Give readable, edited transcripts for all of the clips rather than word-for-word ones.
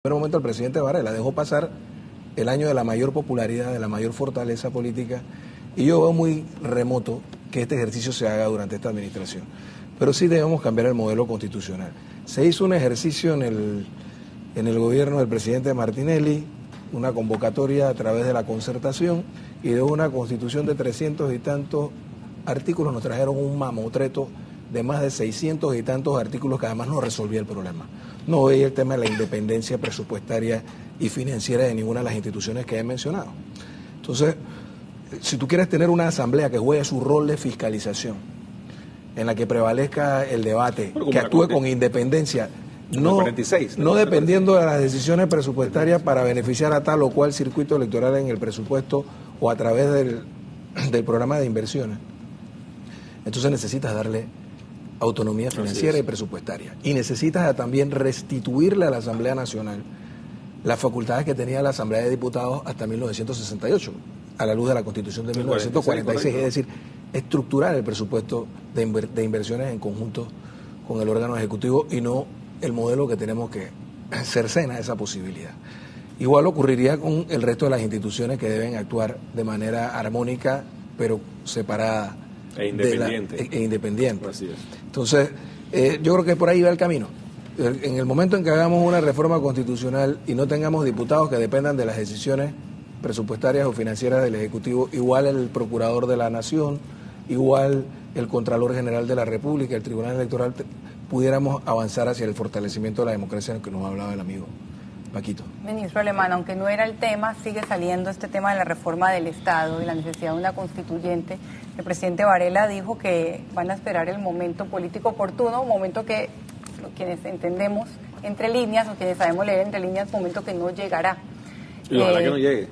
primer momento el presidente Varela dejó pasar el año de la mayor popularidad, de la mayor fortaleza política, y yo veo muy remoto que este ejercicio se haga durante esta administración. Pero sí debemos cambiar el modelo constitucional. Se hizo un ejercicio en el gobierno del presidente Martinelli, una convocatoria a través de la concertación, y de una constitución de 300 y tantos artículos nos trajeron un mamotreto de más de 600 y tantos artículos que además no resolvía el problema. No veía el tema de la independencia presupuestaria y financiera de ninguna de las instituciones que he mencionado. Entonces, si tú quieres tener una asamblea que juegue su rol de fiscalización, en la que prevalezca el debate, que actúe con independencia, no dependiendo de las decisiones presupuestarias para beneficiar a tal o cual circuito electoral en el presupuesto o a través del programa de inversiones, entonces necesitas darle autonomía financiera y presupuestaria. Y necesitas también restituirle a la Asamblea Nacional las facultades que tenía la Asamblea de Diputados hasta 1968, a la luz de la Constitución de 1946, es decir, estructurar el presupuesto de inversiones en conjunto con el órgano ejecutivo y no el modelo que tenemos que cercena esa posibilidad. Igual ocurriría con el resto de las instituciones que deben actuar de manera armónica, pero separada e independiente. Independiente. Así es. Entonces, yo creo que por ahí va el camino. En el momento en que hagamos una reforma constitucional y no tengamos diputados que dependan de las decisiones presupuestarias o financieras del Ejecutivo, igual el Procurador de la Nación, igual el Contralor General de la República, el Tribunal Electoral, pudiéramos avanzar hacia el fortalecimiento de la democracia en el que nos hablaba el amigo Paquito. Ministro Alemán, aunque no era el tema, sigue saliendo este tema de la reforma del Estado y la necesidad de una constituyente. El presidente Varela dijo que van a esperar el momento político oportuno, un momento que quienes entendemos entre líneas o quienes sabemos leer entre líneas, momento que no llegará. Y ojalá que no llegue.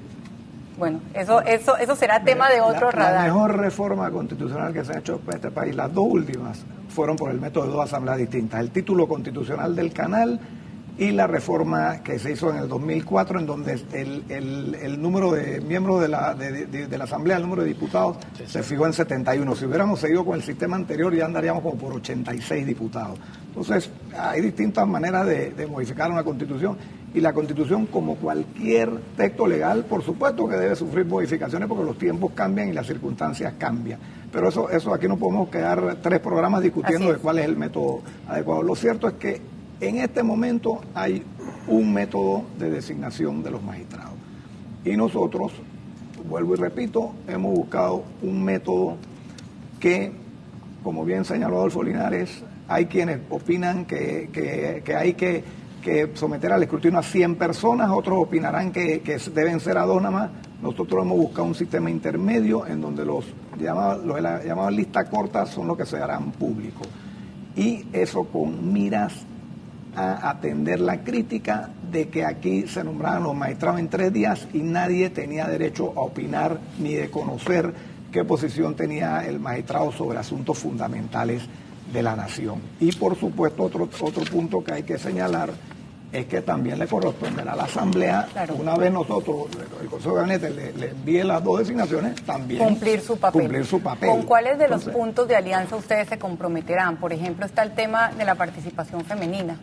Bueno, eso será tema de otro radar. La mejor reforma constitucional que se ha hecho en este país, las dos últimas, fueron por el método de dos asambleas distintas. El título constitucional del canal y la reforma que se hizo en el 2004, en donde el número de miembros de la Asamblea, el número de diputados, se fijó en 71. Si hubiéramos seguido con el sistema anterior, ya andaríamos como por 86 diputados. Entonces, hay distintas maneras de modificar una Constitución, y la Constitución, como cualquier texto legal, por supuesto que debe sufrir modificaciones porque los tiempos cambian y las circunstancias cambian. Pero eso aquí no podemos quedar 3 programas discutiendo de cuál es el método adecuado. Lo cierto es que en este momento hay un método de designación de los magistrados. Y nosotros, vuelvo y repito, hemos buscado un método que, como bien señaló Adolfo Linares, hay quienes opinan que hay que someter al escrutinio a 100 personas, otros opinarán que deben ser a 2 nada más. Nosotros hemos buscado un sistema intermedio en donde los llamados lista corta son los que se harán públicos. Y eso con miras a atender la crítica de que aquí se nombraban los magistrados en 3 días y nadie tenía derecho a opinar ni de conocer qué posición tenía el magistrado sobre asuntos fundamentales de la nación. Y por supuesto otro punto que hay que señalar es que también le corresponderá a la Asamblea, una vez nosotros, el Consejo de Gabinete, le envíe las 2 designaciones, también cumplir su papel. ¿Con cuáles de los puntos de alianza ustedes se comprometerán? Por ejemplo, está el tema de la participación femenina.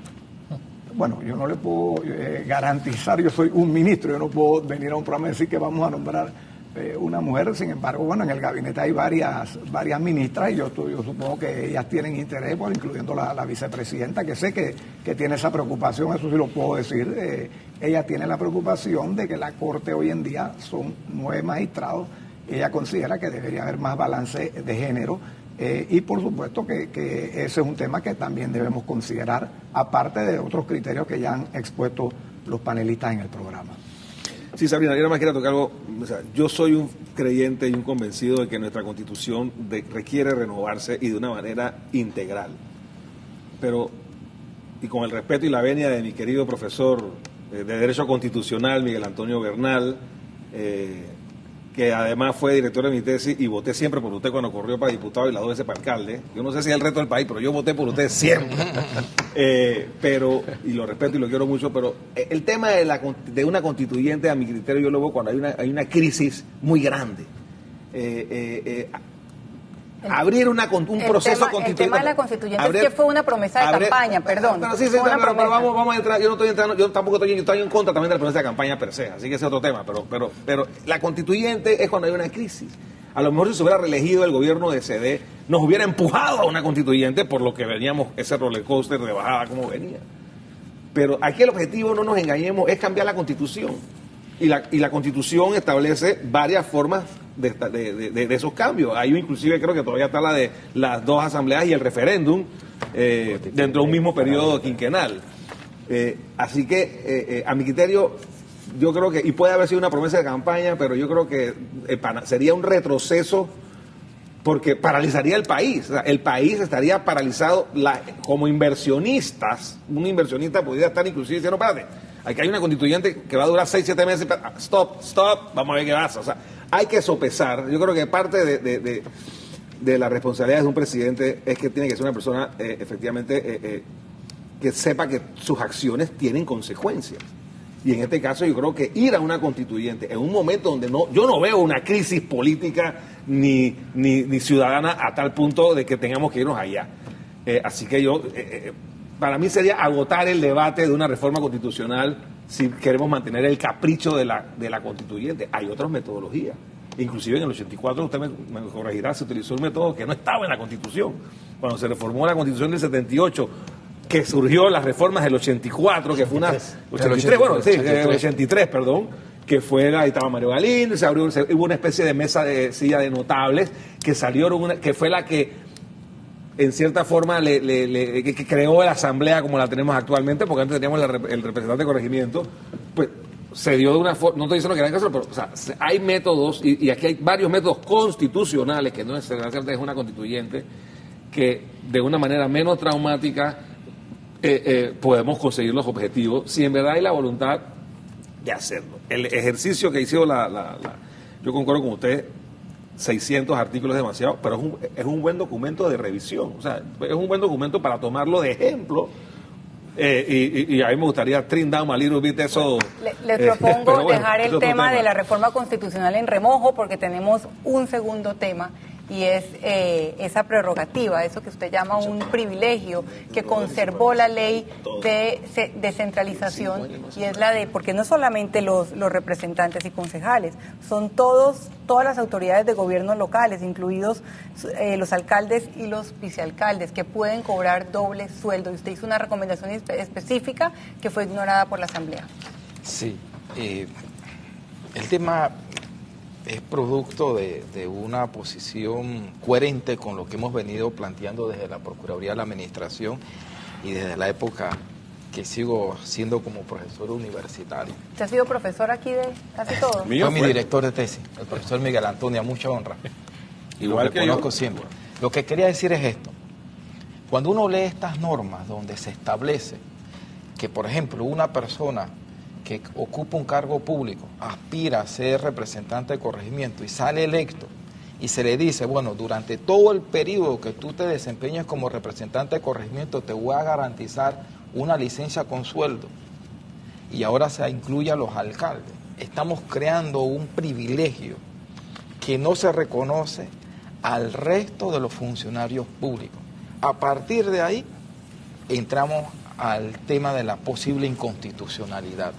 Bueno, yo no le puedo garantizar, yo soy un ministro, yo no puedo venir a un programa y decir que vamos a nombrar una mujer. Sin embargo, bueno, en el gabinete hay varias ministras y yo supongo que ellas tienen interés, incluyendo la vicepresidenta, que sé que tiene esa preocupación, eso sí lo puedo decir. Ella tiene la preocupación de que la Corte hoy en día son 9 magistrados. Ella considera que debería haber más balance de género. Y por supuesto que ese es un tema que también debemos considerar, aparte de otros criterios que ya han expuesto los panelistas en el programa. Sí, Sabrina, yo nada más quería tocar algo. O sea, yo soy un creyente y un convencido de que nuestra Constitución requiere renovarse y de una manera integral. Pero, y con el respeto y la venia de mi querido profesor de Derecho Constitucional, Miguel Antonio Bernal, que además fue director de mi tesis y voté siempre por usted cuando corrió para diputado y las 2 veces para alcalde. Yo no sé si es el resto del país, pero yo voté por usted siempre. Pero, y lo respeto y lo quiero mucho, pero el tema de una constituyente, a mi criterio, yo lo veo cuando hay una crisis muy grande. abrir un proceso constituyente. El tema de la constituyente es que fue una promesa de campaña, perdón. Pero sí, pero vamos a entrar, yo tampoco estoy en contra también de la promesa de campaña per se, así que ese es otro tema, pero la constituyente es cuando hay una crisis. A lo mejor si se hubiera reelegido el gobierno de CD, nos hubiera empujado a una constituyente por lo que veníamos, ese roller coaster de bajada como venía. Pero aquí el objetivo, no nos engañemos, es cambiar la constitución. Y la constitución establece varias formas de esos cambios. Hay inclusive, creo que todavía está la de las 2 asambleas y el referéndum dentro de un mismo periodo quinquenal. Así que, a mi criterio, yo creo que, y puede haber sido una promesa de campaña, pero yo creo que sería un retroceso porque paralizaría el país. O sea, el país estaría paralizado como inversionistas. Un inversionista podría estar inclusive diciendo, espérate, aquí hay una constituyente que va a durar 6, 7 meses. Stop, vamos a ver qué pasa. O sea, hay que sopesar. Yo creo que parte de la responsabilidad de un presidente es que tiene que ser una persona efectivamente que sepa que sus acciones tienen consecuencias. Y en este caso yo creo que ir a una constituyente en un momento donde yo no veo una crisis política ni ciudadana a tal punto de que tengamos que irnos allá. Así que para mí sería agotar el debate de una reforma constitucional si queremos mantener el capricho de la constituyente. Hay otras metodologías. Inclusive en el 84, usted me corregirá, se utilizó un método que no estaba en la Constitución. Cuando se reformó la Constitución del 78, que surgió las reformas del 84, que fue una... 83, perdón, que fue, ahí estaba Mario Galín, hubo una especie de mesa de silla de notables, que salieron, que fue la que en cierta forma que creó la asamblea como la tenemos actualmente, porque antes teníamos el representante de corregimiento, pues se dio de una forma, no estoy diciendo que era en caso, pero o sea, hay métodos, y aquí hay varios métodos constitucionales, que no es una constituyente, que de una manera menos traumática podemos conseguir los objetivos, si en verdad hay la voluntad de hacerlo. El ejercicio que hizo yo concuerdo con usted, 600 artículos es demasiado, pero es un buen documento de revisión, o sea, es un buen documento para tomarlo de ejemplo. Y a mí me gustaría trim down a little bit eso. Les propongo dejar el tema de la reforma constitucional en remojo porque tenemos un segundo tema y es esa prerrogativa, eso que usted llama un privilegio que conservó la ley de descentralización y es la de, porque no solamente los representantes y concejales, son todas las autoridades de gobierno locales, incluidos los alcaldes y los vicealcaldes, que pueden cobrar doble sueldo. Y usted hizo una recomendación específica que fue ignorada por la Asamblea. Sí, el tema es producto de una posición coherente con lo que hemos venido planteando desde la Procuraduría de la Administración y desde la época que sigo siendo como profesor universitario. ¿Usted ha sido profesor aquí de casi todo? Fue mi director de tesis, el profesor Miguel Antonio, a mucha honra. Igual que conozco siempre. Lo que quería decir es esto. Cuando uno lee estas normas donde se establece que, por ejemplo, una persona que ocupa un cargo público, aspira a ser representante de corregimiento y sale electo y se le dice, bueno, durante todo el periodo que tú te desempeñes como representante de corregimiento te voy a garantizar una licencia con sueldo y ahora se incluye a los alcaldes. Estamos creando un privilegio que no se reconoce al resto de los funcionarios públicos. A partir de ahí entramos al tema de la posible inconstitucionalidad.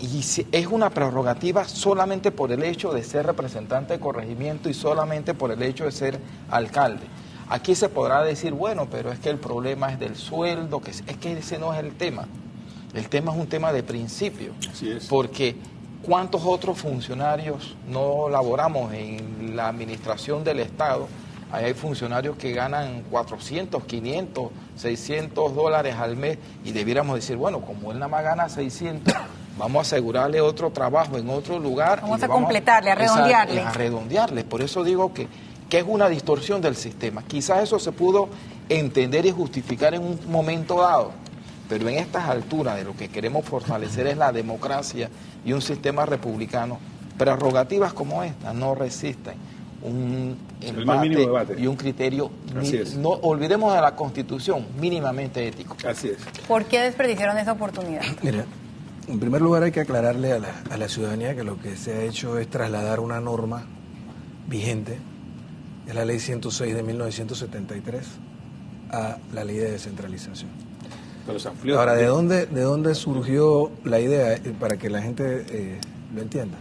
Y es una prerrogativa solamente por el hecho de ser representante de corregimiento y solamente por el hecho de ser alcalde. Aquí se podrá decir, bueno, pero es que el problema es del sueldo, es que ese no es el tema. El tema es un tema de principio. Así es. Porque ¿cuántos otros funcionarios no laboramos en la administración del Estado? Ahí hay funcionarios que ganan 400, 500, 600 dólares al mes y debiéramos decir, bueno, como él nada más gana 600, vamos a asegurarle otro trabajo en otro lugar. Vamos a completarle, a redondearle. A redondearle. Por eso digo que es una distorsión del sistema. Quizás eso se pudo entender y justificar en un momento dado, pero en estas alturas de lo que queremos fortalecer es la democracia y un sistema republicano. Prerrogativas como esta no resisten un embate y un criterio, no olvidemos de la Constitución, mínimamente ético. Así es. ¿Por qué desperdiciaron esa oportunidad? Mira, en primer lugar hay que aclararle a la ciudadanía que lo que se ha hecho es trasladar una norma vigente es la ley 106 de 1973 a la ley de descentralización. Pero se amplió. Ahora, ¿de dónde surgió la idea? Para que la gente lo entienda.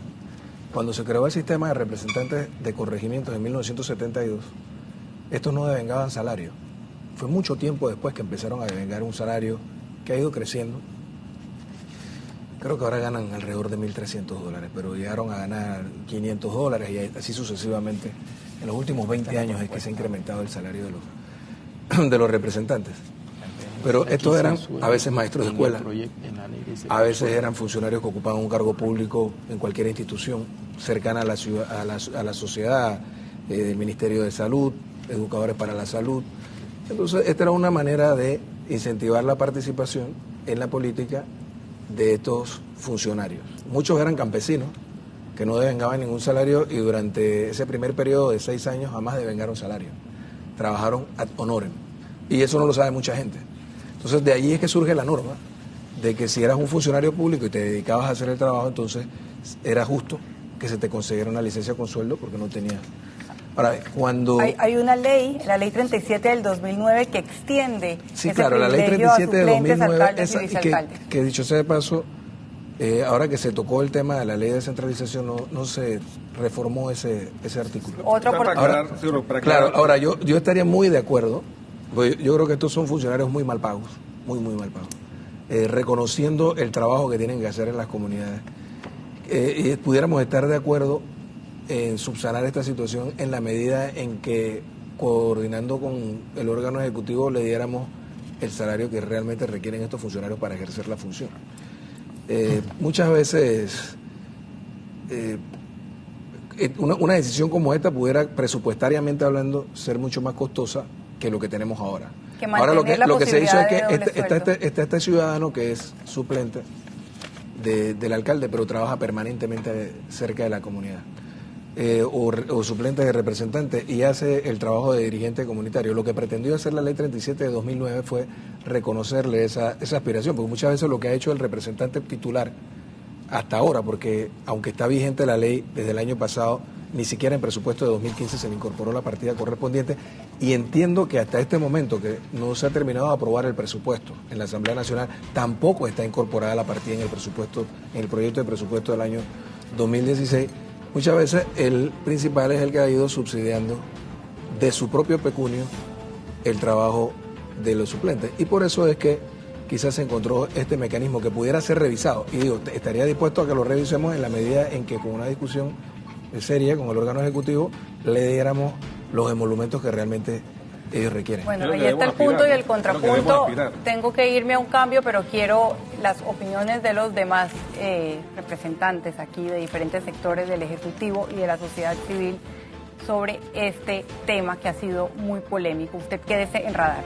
Cuando se creó el sistema de representantes de corregimientos en 1972, estos no devengaban salario. Fue mucho tiempo después que empezaron a devengar un salario que ha ido creciendo. Creo que ahora ganan alrededor de $1.300, pero llegaron a ganar $500 y así sucesivamente. En los últimos 20 años es que se ha incrementado el salario de los representantes. Pero estos eran a veces maestros de escuela, a veces eran funcionarios que ocupaban un cargo público en cualquier institución cercana a la sociedad, del Ministerio de Salud, educadores para la salud. Entonces, esta era una manera de incentivar la participación en la política de estos funcionarios. Muchos eran campesinos que no devengaban ningún salario y durante ese primer periodo de 6 años jamás devengaron salario. Trabajaron ad honorem. Y eso no lo sabe mucha gente. Entonces, de ahí es que surge la norma de que si eras un funcionario público y te dedicabas a hacer el trabajo, entonces era justo que se te concediera una licencia con sueldo porque no tenías. Ahora, cuando... Hay una ley, la ley 37 del 2009, que extiende Sí, ese claro, la ley privilegio 37 de a suplentes, 2009, alcaldes y esa, vicealcaldes. que dicho sea de paso, ahora que se tocó el tema de la ley de descentralización, no se reformó ese artículo. Otra Para oportunidad. aclarar, seguro, para Claro, aclarar. ahora yo estaría muy de acuerdo, porque yo creo que estos son funcionarios muy mal pagos, muy mal pagos, reconociendo el trabajo que tienen que hacer en las comunidades. Y pudiéramos estar de acuerdo en subsanar esta situación en la medida en que, coordinando con el órgano ejecutivo, le diéramos el salario que realmente requieren estos funcionarios para ejercer la función. Muchas veces una decisión como esta pudiera, presupuestariamente hablando, ser mucho más costosa que lo que tenemos ahora. Que Ahora mantener la lo que se hizo es que posibilidad de doble sueldo. está este ciudadano que es suplente del alcalde, pero trabaja permanentemente cerca de la comunidad. O suplente de representante y hace el trabajo de dirigente comunitario. Lo que pretendió hacer la ley 37 de 2009 fue reconocerle esa aspiración, porque muchas veces lo que ha hecho el representante titular hasta ahora, porque aunque está vigente la ley desde el año pasado, ni siquiera en presupuesto de 2015 se le incorporó la partida correspondiente, y entiendo que hasta este momento, que no se ha terminado de aprobar el presupuesto en la Asamblea Nacional, tampoco está incorporada la partida en el presupuesto, en el proyecto de presupuesto del año 2016. Muchas veces el principal es el que ha ido subsidiando de su propio pecunio el trabajo de los suplentes. Y por eso es que quizás se encontró este mecanismo que pudiera ser revisado. Y digo, estaría dispuesto a que lo revisemos en la medida en que con una discusión seria con el órgano ejecutivo le diéramos los emolumentos que realmente ellos requieren. Bueno, Es lo ahí que está el debemos punto y aspirar, el ¿no? Es lo que contrapunto. debemos aspirar. Tengo que irme a un cambio, pero quiero las opiniones de los demás representantes aquí de diferentes sectores del Ejecutivo y de la sociedad civil sobre este tema que ha sido muy polémico. Usted quédese en Radar.